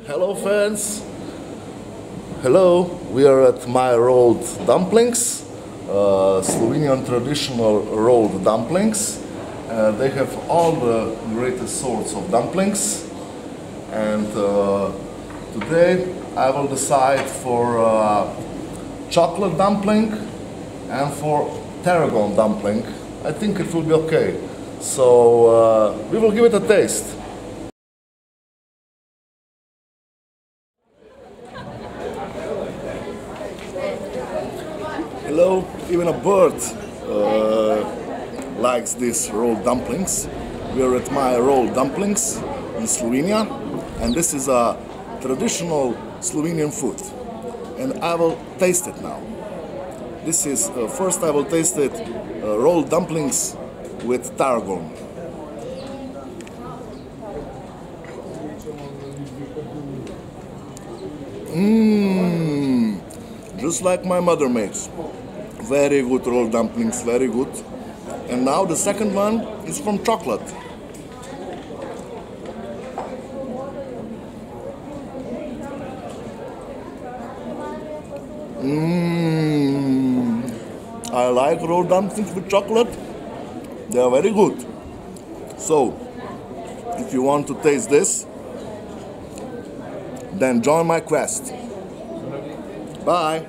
Hello fans, hello, we are at my rolled dumplings, Slovenian traditional rolled dumplings. They have all the greatest sorts of dumplings, and today I will decide for chocolate dumpling and for tarragon dumpling. I think it will be okay, so we will give it a taste. Hello, even a bird likes these rolled dumplings. We are at my rolled dumplings in Slovenia, and this is a traditional Slovenian food. And I will taste it now. This is, first I will taste it, rolled dumplings with tarragon. Just like my mother makes. Very good rolled dumplings, very good. And now the second one is from chocolate. I like rolled dumplings with chocolate. They are very good. So, if you want to taste this, then join my quest. Bye.